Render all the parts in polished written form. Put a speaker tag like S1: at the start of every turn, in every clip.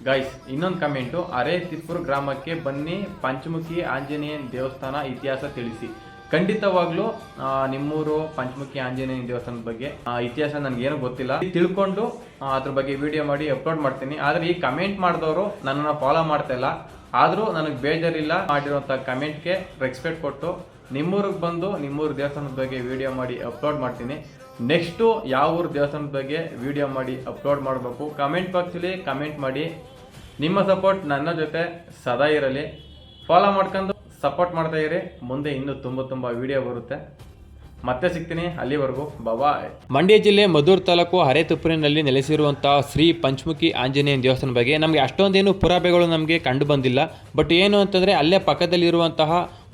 S1: Guys ಇನ್ನೊಂದು comment, ಅರೇತಿಪ್ಪುರ ಗ್ರಾಮಕ್ಕೆ ಬನ್ನಿ, ಪಂಚಮುಖಿ ಆಂಜನೇಯನ ದೇವಸ್ಥಾನ ಇತಿಹಾಸ ತಿಳಿಸಿ. ಖಂಡಿತವಾಗ್ಲೂ ನಿಮ್ಮೂರು ಪಂಚಮುಖಿ ಆಂಜನೇಯ ದೇವಸ್ಥಾನದ ಬಗ್ಗೆ ಇತಿಹಾಸ ನನಗೇನು ಗೊತ್ತಿಲ್ಲ, ತಿಳ್ಕೊಂಡು ಅದ್ರ ಬಗ್ಗೆ ವಿಡಿಯೋ ಮಾಡಿ ಅಪ್ಲೋಡ್ ಮಾಡ್ತೀನಿ. ಆದರೆ ಈ ಕಮೆಂಟ್ ಮಾಡಿದವರು ನನ್ನನ್ನು ಫಾಲೋ ಮಾಡ್ತಾ ಇಲ್ಲ, ಆದರೂ ನನಗೆ ಬೇಜಾರಿಲ್ಲ. ಮಾಡಿರುವಂಥ ಕಮೆಂಟ್ಗೆ ರೆಸ್ಪೆಕ್ಟ್ ಕೊಟ್ಟು ನಿಮ್ಮೂರಿಗೆ ಬಂದು ನಿಮ್ಮೂರು ದೇವಸ್ಥಾನದ ಬಗ್ಗೆ ವಿಡಿಯೋ ಮಾಡಿ ಅಪ್ಲೋಡ್ ಮಾಡ್ತೀನಿ. ನೆಕ್ಸ್ಟು ಯಾವ ಊರು ದೇವಸ್ಥಾನದ ಬಗ್ಗೆ ವಿಡಿಯೋ ಮಾಡಿ ಅಪ್ಲೋಡ್ ಮಾಡಬೇಕು ಕಮೆಂಟ್ ಬಾಕ್ಸಲ್ಲಿ ಕಮೆಂಟ್ ಮಾಡಿ. ನಿಮ್ಮ ಸಪೋರ್ಟ್ ನನ್ನ ಜೊತೆ ಸದಾ ಇರಲಿ. ಫಾಲೋ ಮಾಡ್ಕೊಂಡು ಸಪೋರ್ಟ್ ಮಾಡ್ತಾ ಇರಿ. ಮುಂದೆ ಇನ್ನೂ ತುಂಬ ವಿಡಿಯೋ ಬರುತ್ತೆ. ಮತ್ತೆ ಸಿಗ್ತೀನಿ, ಅಲ್ಲಿವರೆಗೂ ಬಾಯ್. ಮಂಡ್ಯ ಜಿಲ್ಲೆ ಮದ್ದೂರು ತಾಲೂಕು ಅರೇತಿಪ್ಪುರಿನಲ್ಲಿ ನೆಲೆಸಿರುವಂತಹ ಶ್ರೀ ಪಂಚಮುಖಿ ಆಂಜನೇಯ ದೇವಸ್ಥಾನ ಬಗ್ಗೆ ನಮಗೆ ಅಷ್ಟೊಂದೇನು ಪುರಾವೆಗಳು ನಮಗೆ ಕಂಡು ಬಂದಿಲ್ಲ. ಬಟ್ ಏನು ಅಂತಂದರೆ ಅಲ್ಲೇ ಪಕ್ಕದಲ್ಲಿರುವಂತಹ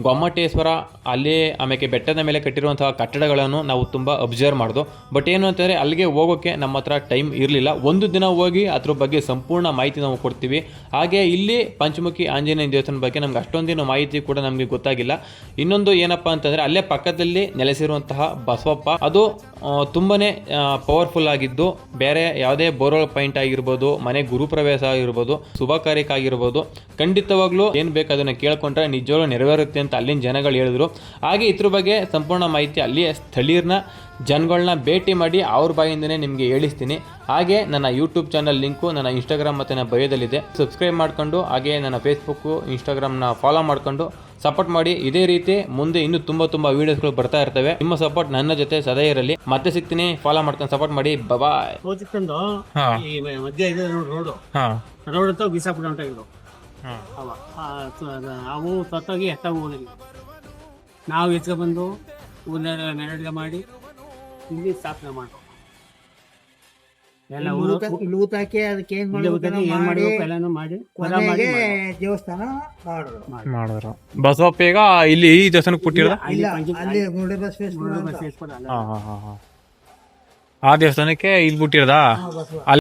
S1: ಗೊಮ್ಮಟೇಶ್ವರ, ಅಲ್ಲೇ ಆಮೇಲೆ ಬೆಟ್ಟದ ಮೇಲೆ ಕಟ್ಟಿರುವಂತಹ ಕಟ್ಟಡಗಳನ್ನು ನಾವು ತುಂಬ ಅಬ್ಸರ್ವ್ ಮಾಡಿದ್ವು. ಬಟ್ ಏನು ಅಂತಂದರೆ ಅಲ್ಲಿಗೆ ಹೋಗೋಕ್ಕೆ ನಮ್ಮ ಹತ್ರ ಟೈಮ್ ಇರಲಿಲ್ಲ. ಒಂದು ದಿನ ಹೋಗಿ ಅದ್ರ ಬಗ್ಗೆ ಸಂಪೂರ್ಣ ಮಾಹಿತಿ ನಾವು ಕೊಡ್ತೀವಿ. ಹಾಗೆ ಇಲ್ಲಿ ಪಂಚಮುಖಿ ಆಂಜನೇಯ ದೇವಸ್ಥಾನದ ಬಗ್ಗೆ ನಮ್ಗೆ ಅಷ್ಟೊಂದೇನು ಮಾಹಿತಿ ಕೂಡ ನಮಗೆ ಗೊತ್ತಾಗಿಲ್ಲ. ಇನ್ನೊಂದು ಏನಪ್ಪ ಅಂತಂದರೆ ಅಲ್ಲೇ ಪಕ್ಕದಲ್ಲಿ ನೆಲೆಸಿರುವಂತಹ ಬಸವಪ್ಪ, ಅದು ತುಂಬಾ ಪವರ್ಫುಲ್ ಆಗಿದ್ದು, ಬೇರೆ ಯಾವುದೇ ಬೋರ್ವೆಲ್ ಪಾಯಿಂಟ್ ಆಗಿರ್ಬೋದು, ಮನೆ ಗುರುಪ್ರವೇಶ ಆಗಿರ್ಬೋದು, ಶುಭ ಕಾರ್ಯಕ್ಕಾಗಿರ್ಬೋದು, ಖಂಡಿತವಾಗ್ಲೂ ಏನು ಬೇಕು ಅದನ್ನು ಕೇಳ್ಕೊಂಡ್ರೆ ನಿಜವಾಗ್ಲೂ ನೆರವೇರುತ್ತೆ ಅಂತ ಅಲ್ಲಿನ ಜನಗಳು ಹೇಳಿದ್ರು. ಹಾಗೆ ಇದ್ರ ಬಗ್ಗೆ ಸಂಪೂರ್ಣ ಮಾಹಿತಿ ಅಲ್ಲಿಯ ಸ್ಥಳೀಯರನ್ನ ಜನಗಳನ್ನ ಭೇಟಿ ಮಾಡಿ ಅವ್ರ ಬಾಯಿಂದನೇ ನಿಮಗೆ ಹೇಳಿಸ್ತೀನಿ. ಹಾಗೆ ನನ್ನ ಯೂಟ್ಯೂಬ್ ಚಾನಲ್ ಲಿಂಕು ನನ್ನ ಇನ್ಸ್ಟಾಗ್ರಾಮ್ ಮತ್ತು ನನ್ನ ಬಯೋದಲ್ಲಿದೆ. ಸಬ್ಸ್ಕ್ರೈಬ್ ಮಾಡ್ಕೊಂಡು ಹಾಗೆ ನನ್ನ ಫೇಸ್ಬುಕ್ಕು ಇನ್ಸ್ಟಾಗ್ರಾಮ್ನ ಫಾಲೋ ಮಾಡ್ಕೊಂಡು ಸಪೋರ್ಟ್ ಮಾಡಿ. ಇದೇ ರೀತಿ ಮುಂದೆ ಇನ್ನೂ ತುಂಬ ವೀಡಿಯೋಸ್ಗಳು ಬರ್ತಾ ಇರ್ತವೆ. ನಿಮ್ಮ ಸಪೋರ್ಟ್ ನನ್ನ ಜೊತೆ ಸದಾ ಇರಲಿ. ಮತ್ತೆ ಸಿಗ್ತೀನಿ, ಫಾಲೋ ಮಾಡ್ಕೊಂಡು ಸಪೋರ್ಟ್ ಮಾಡಿ. ಬಾಯ್.
S2: ರೋಡ್ ಬಿಸಾಪುರ ಉಂಟಾಗಿದ್ದು ಅವು ಸತ್ತೋಗಿ ಎತ್ತಾಗ ಹೋಗಿದ್ವಿ. ನಾವು ಎತ್ಕೊಬಂದು ಊರಿನ ಮೆರವಣಿಗೆ ಮಾಡಿ ಇಲ್ಲಿ ಸ್ಥಾಪನೆ ಮಾಡ್ಕೊ ಎಲ್ಲ
S3: ಲೂತ್ ಹಾಕಿ ಅದಕ್ಕೆ ಏನ್
S2: ಮಾಡಬೇಕು ಎಲ್ಲಾನು ಮಾಡಿ
S3: ದೇವಸ್ಥಾನ
S1: ಮಾಡಿದ್ರು. ಬಸವಪ್ಪ ಈಗ ಇಲ್ಲಿ ಈ ದೇವಸ್ಥಾನಕ್ಕೆ ಕೊಟ್ಟಿರೋದ ಆ ದೇವಸ್ಥಾನಕ್ಕೆ ಇಲ್ಲಿ ಬಿಟ್ಟಿರೋದಾ?